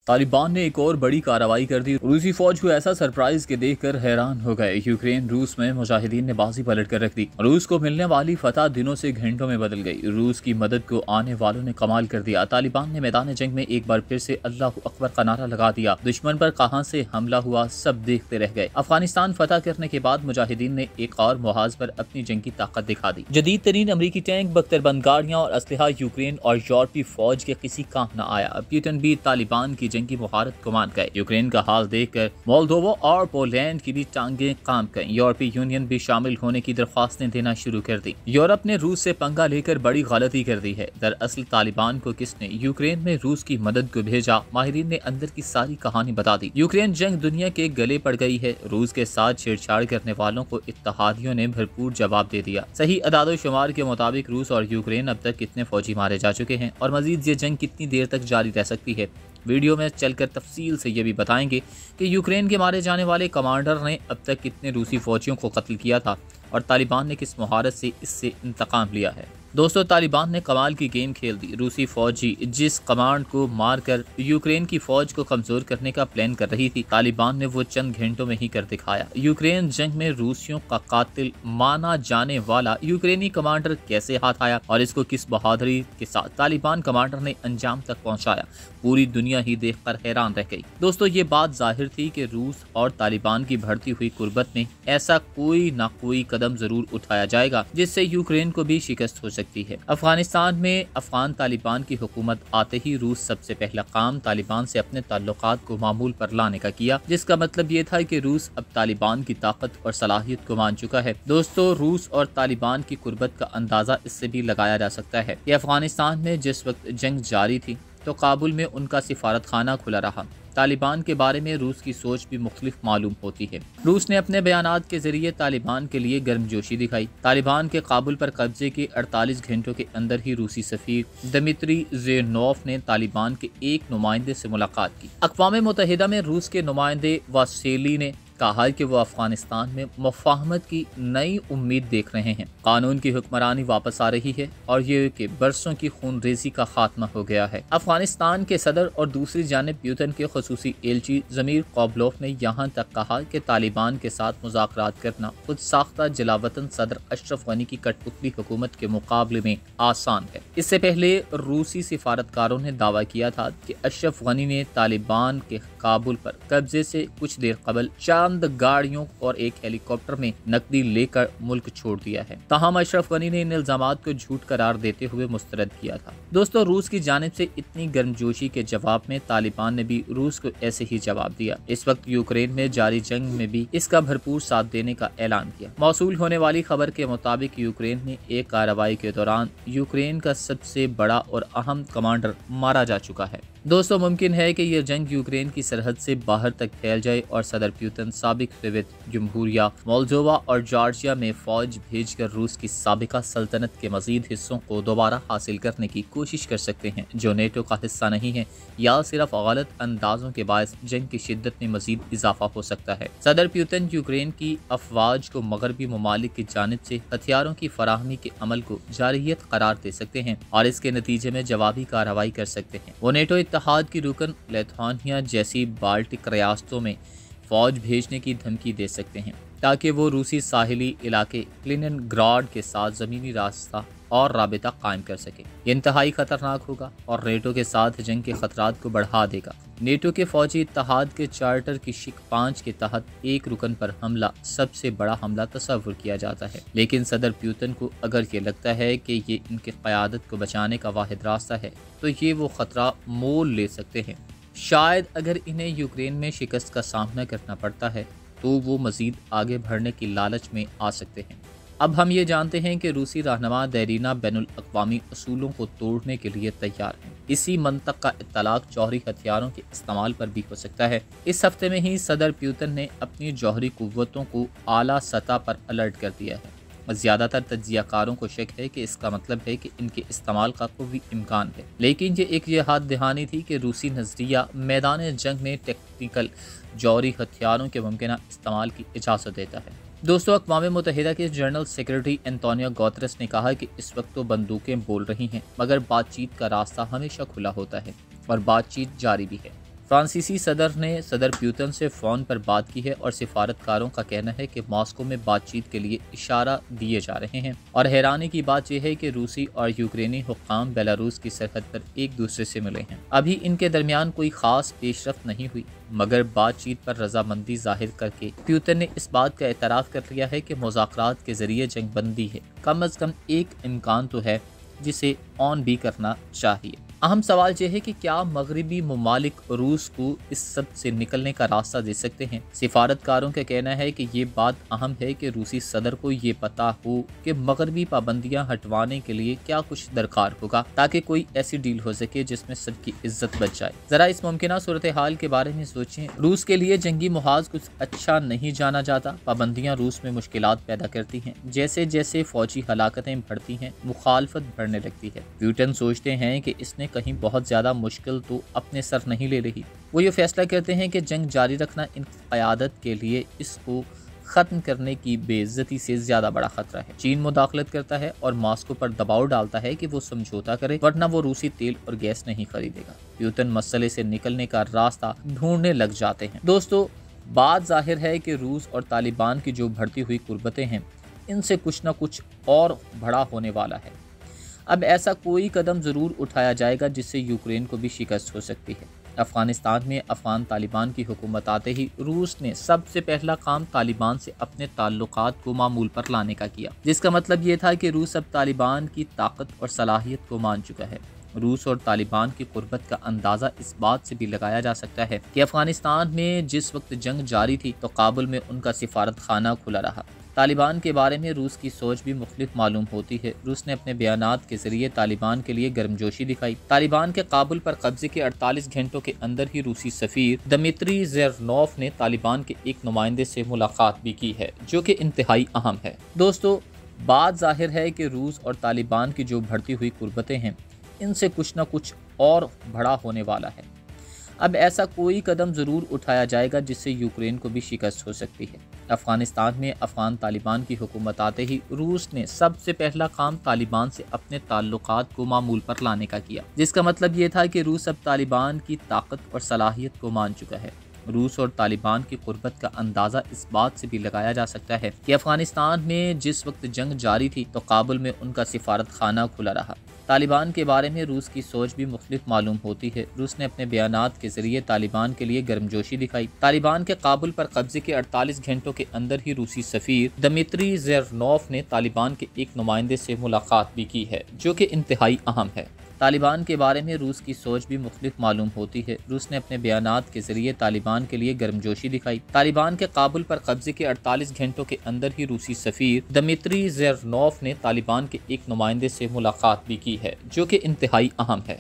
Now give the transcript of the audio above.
तालिबान ने एक और बड़ी कार्रवाई कर दी। रूसी फौज को ऐसा सरप्राइज के देखकर हैरान हो गए। यूक्रेन रूस में मुजाहिदीन ने बाजी पलट कर रख दी। रूस को मिलने वाली फतह दिनों से घंटों में बदल गई। रूस की मदद को आने वालों ने कमाल कर दिया। तालिबान ने मैदान जंग में एक बार फिर से अल्लाह अकबर का नारा लगा दिया। दुश्मन पर कहां से हमला हुआ सब देखते रह गए। अफगानिस्तान फतह करने के बाद मुजाहिदीन ने एक और मुहाज पर अपनी जंगी ताकत दिखा दी। जदीद तरीन अमरीकी टैंक, बख्तरबंद गाड़ियां और असलहा यूक्रेन और यूरोपीय फौज के किसी काम न आया। प्यूटन भी तालिबान की जंगी मुहारत को मान गए। यूक्रेन का हाल देखकर मोल्दोवा और पोलैंड की भी टांगें काम गईं। यूरोपीय यूनियन भी शामिल होने की दरख्वास्तें देना शुरू कर दी। यूरोप ने रूस से पंगा लेकर बड़ी गलती कर दी है। दरअसल तालिबान को किसने यूक्रेन में रूस की मदद को भेजा, माहिरीन ने अंदर की सारी कहानी बता दी। यूक्रेन जंग दुनिया के गले पड़ गई है। रूस के साथ छेड़छाड़ करने वालों को इत्तेहादियों ने भरपूर जवाब दे दिया। सही अदाद-ओ-शुमार के मुताबिक रूस और यूक्रेन अब तक कितने फौजी मारे जा चुके हैं और मजीद ये जंग कितनी देर तक जारी रह सकती है। वीडियो में चलकर तफसील से ये भी बताएंगे कि यूक्रेन के मारे जाने वाले कमांडर ने अब तक कितने रूसी फौजियों को कत्ल किया था और तालिबान ने किस महारत से इससे इंतकाम लिया है। दोस्तों, तालिबान ने कमाल की गेम खेल दी। रूसी फौजी जिस कमांड को मारकर यूक्रेन की फौज को कमजोर करने का प्लान कर रही थी, तालिबान ने वो चंद घंटों में ही कर दिखाया। यूक्रेन जंग में रूसियों का कातिल माना जाने वाला यूक्रेनी कमांडर कैसे हाथ आया और इसको किस बहादुरी के साथ तालिबान कमांडर ने अंजाम तक पहुंचाया, पूरी दुनिया ही देखकर हैरान रह गई। दोस्तों, ये बात जाहिर थी कि रूस और तालिबान की बढ़ती हुई कुर्बत में ऐसा कोई ना कोई कदम जरूर उठाया जाएगा जिससे यूक्रेन को भी शिकस्त हो सकती है। अफगानिस्तान में अफगान तालिबान की हुकूमत आते ही रूस सबसे पहला काम तालिबान से अपने ताल्लुकात को मामूल पर लाने का किया, जिसका मतलब ये था कि रूस अब तालिबान की ताकत और सलाहियत को मान चुका है। दोस्तों, रूस और तालिबान की कुर्बत का अंदाजा इससे भी लगाया जा सकता है कि अफगानिस्तान में जिस वक्त जंग जारी थी तो काबुल में उनका सिफारत खाना खुला रहा। तालिबान के बारे में रूस की सोच भी मुख्तलिफ मालूम होती है। रूस ने अपने बयानात के जरिए तालिबान के लिए गर्मजोशी दिखाई। तालिबान के काबुल पर कब्जे के 48 घंटों के अंदर ही रूसी सफीर दमित्री ज़ेरनोफ ने तालिबान के एक नुमाइंदे से मुलाकात की। अक़वाम मुत्तहिदा में रूस के नुमाइंदे वासेली ने कहा कि वो अफगानिस्तान में मुफाहमत की नई उम्मीद देख रहे हैं। कानून की हुक्मरानी वापस आ रही है और ये कि बरसों की खूनरेजी का खात्मा हो गया है। अफगानिस्तान के सदर और दूसरी जानिब प्यूटन के खुसूसी एलची ज़मीर क़ोबलोफ ने यहाँ तक कहा कि तालिबान के साथ मुज़ाकरात करना खुद साख्ता जलावतन सदर अशरफ गनी की कठपुतली हुकूमत के मुकाबले में आसान है। इससे पहले रूसी सिफारतकारों ने दावा किया था कि अशरफ गनी ने तालिबान के काबुल पर कब्जे से कुछ देर कबल चंद गाड़ियों और एक हेलीकॉप्टर में नकदी लेकर मुल्क छोड़ दिया है। ताहम अशरफ गनी ने इन इल्जामात को झूठ करार देते हुए मुस्तरद किया था। दोस्तों, रूस की जानिब से इतनी गर्मजोशी के जवाब में तालिबान ने भी रूस को ऐसे ही जवाब दिया। इस वक्त यूक्रेन में जारी जंग में भी इसका भरपूर साथ देने का ऐलान किया। मौसूल होने वाली खबर के मुताबिक यूक्रेन में एक कार्रवाई के दौरान यूक्रेन का सबसे बड़ा और अहम कमांडर मारा जा चुका है। दोस्तों, मुमकिन है कि यह जंग यूक्रेन की सरहद से बाहर तक फैल जाए और सदर प्यूटन साबिक सोवियत जमहूरिया मोल्दोवा और जॉर्जिया में फौज भेजकर रूस की साबिका सल्तनत के मजीद हिस्सों को दोबारा हासिल करने की कोशिश कर सकते हैं, जो नेटो का हिस्सा नहीं है, या सिर्फ गलत अंदाजों के बायस जंग की शिद्दत में मजीद इजाफा हो सकता है। सदर प्यूटन यूक्रेन की अफवाज को मगरबी ममालिक की जानिब से हथियारों की फराहमी के अमल को जारियत करार दे सकते हैं और इसके नतीजे में जवाबी कार्रवाई कर सकते हैं। वो नेटो इत्तेहाद की रुकन लिथुआनिया जैसी बाल्टिक रियासतों में फौज भेजने की धमकी दे सकते हैं ताकि वो रूसी साहिली इलाके कलिनिनग्राड के साथ ज़मीनी रास्ता और राबिता कायम कर सके। ये इंतहाई खतरनाक होगा और नेटो के साथ जंग के खतरात को बढ़ा देगा। नेटो के फौजी इत्तेहाद के चार्टर की शिक 5 के तहत एक रुकन पर हमला सबसे बड़ा हमला तस्वुर किया जाता है, लेकिन सदर प्यूटन को अगर ये लगता है कि ये इनकी क़यादत को बचाने का वाहिद रास्ता है तो ये वो ख़तरा मोल ले सकते हैं। शायद अगर इन्हें यूक्रेन में शिकस्त का सामना करना पड़ता है तो वो मज़ीद आगे बढ़ने की लालच में आ सकते हैं। अब हम ये जानते हैं कि रूसी रहनुमा देरीना बैनुल अक़वामी असूलों को तोड़ने के लिए तैयार हैं। इसी मंतक़ का इत्तलाक़ जौहरी हथियारों के इस्तेमाल पर भी हो सकता है। इस हफ्ते में ही सदर प्यूटन ने अपनी जौहरी क़ुव्वतों को आला सतह पर अलर्ट कर दिया है। ज़्यादातर तज्ज़ियाकारों को शक है कि इसका मतलब है कि इनके इस्तेमाल का कोई इम्कान है, लेकिन ये एक याद दहानी थी कि रूसी नज़रिया मैदान जंग में टेक्निकल जौहरी हथियारों के मुमकिन इस्तेमाल की इजाज़त देता है। दोस्तों, अक़वाम मुत्तहिदा के जनरल सेक्रेटरी एंटोनियो गुतेरेस ने कहा कि इस वक्त तो बंदूकें बोल रही हैं, मगर बातचीत का रास्ता हमेशा खुला होता है और बातचीत जारी भी है। फ्रांसीसी सदर ने सदर प्यूतन से फ़ोन पर बात की है और सिफारतकारों का कहना है कि मॉस्को में बातचीत के लिए इशारा दिए जा रहे हैं। और हैरानी की बात यह है कि रूसी और यूक्रेनी हुक्काम बेलारूस की सरहद पर एक दूसरे से मिले हैं। अभी इनके दरमियान कोई खास पेशरफ्त नहीं हुई, मगर बातचीत पर रजामंदी जाहिर करके प्यूतन ने इस बात का एतराफ़ कर लिया है कि मुज़ाकरात के जरिए जंग बंदी है। कम अज़ कम एक इम्कान तो है जिसे ऑन भी करना चाहिए। अहम सवाल यह है कि क्या मगरबी ममालिक रूस को इस सब से निकलने का रास्ता दे सकते हैं। सिफारतकारों का कहना है कि ये बात अहम है कि रूसी सदर को ये पता हो कि मगरबी पाबंदियां हटवाने के लिए क्या कुछ दरकार होगा, ताकि कोई ऐसी डील हो सके जिसमें सबकी इज्जत बच जाए। जरा इस मुमकिन सूरत हाल के बारे में सोचें। रूस के लिए जंगी मुहाज कुछ अच्छा नहीं जाना जाता। पाबंदियां रूस में मुश्किलात पैदा करती हैं। जैसे जैसे फौजी हलाकतें बढ़ती हैं, मुखालफत बढ़ने लगती है। प्यूटन सोचते हैं कि इसने कहीं बहुत ज्यादा मुश्किल तो अपने सर नहीं ले रही। वो ये फैसला करते हैं कि जंग जारी रखना इन क़यादत के लिए इसको खत्म करने की बेइज्जती से ज्यादा बड़ा खतरा है। चीन मुदाखलत करता है और मॉस्को पर दबाव डालता है कि वो समझौता करे, वरना वो रूसी तेल और गैस नहीं खरीदेगा। प्यूतन मसले से निकलने का रास्ता ढूंढने लग जाते हैं। दोस्तों, बात जाहिर है कि रूस और तालिबान की जो बढ़ती हुई कुर्बतें हैं, इनसे कुछ न कुछ और बड़ा होने वाला है। अब ऐसा कोई कदम ज़रूर उठाया जाएगा जिससे यूक्रेन को भी शिकस्त हो सकती है। अफ़गानिस्तान में अफ़गान तालिबान की हुकूमत आते ही रूस ने सबसे पहला काम तालिबान से अपने ताल्लुकात को मामूल पर लाने का किया, जिसका मतलब ये था कि रूस अब तालिबान की ताकत और सलाहियत को मान चुका है। रूस और तालिबान की कुर्बत का अंदाज़ा इस बात से भी लगाया जा सकता है कि अफ़गानिस्तान में जिस वक्त जंग जारी थी तो काबुल में उनका सिफारत खाना खुला रहा। तालिबान के बारे में रूस की सोच भी मुख्तलिफ मालूम होती है। रूस ने अपने बयानात के जरिए तालिबान के लिए गर्मजोशी दिखाई। तालिबान के काबुल पर कब्जे के 48 घंटों के अंदर ही रूसी सफीर दमित्री ज़ेरनोव ने तालिबान के एक नुमाइंदे से मुलाकात भी की है, जो कि इंतहाई अहम है। दोस्तों, बात जाहिर है कि रूस और तालिबान की जो बढ़ती हुई कुर्बतें हैं, इनसे कुछ न कुछ और बड़ा होने वाला है। अब ऐसा कोई कदम ज़रूर उठाया जाएगा जिससे यूक्रेन को भी शिकस्त हो सकती है। अफ़गानिस्तान में अफ़गान तालिबान की हुकूमत आते ही रूस ने सबसे पहला काम तालिबान से अपने ताल्लुकात को मामूल पर लाने का किया, जिसका मतलब ये था कि रूस अब तालिबान की ताकत और सलाहियत को मान चुका है। रूस और तालिबान की कुर्बत का अंदाज़ा इस बात से भी लगाया जा सकता है कि अफ़गानिस्तान में जिस वक्त जंग जारी थी तो काबुल में उनका सिफारत खाना खुला रहा। तालिबान के बारे में रूस की सोच भी मुख्तलिफ मालूम होती है। रूस ने अपने बयानात के जरिए तालिबान के लिए गर्मजोशी दिखाई। तालिबान के काबुल पर कब्जे के 48 घंटों के अंदर ही रूसी सफीर दमित्री ज़ेरनोव ने तालिबान के एक नुमाइंदे से मुलाकात भी की है, जो कि इंतहाई अहम है। तालिबान के बारे में रूस की सोच भी मुख्तलिफ मालूम होती है। रूस ने अपने बयानात के जरिए तालिबान के लिए गर्मजोशी दिखाई। तालिबान के काबुल पर कब्जे के 48 घंटों के अंदर ही रूसी सफीर दमित्री ज़ेरनोव ने तालिबान के एक नुमाइंदे से मुलाकात भी की है, जो कि इंतहाई अहम है।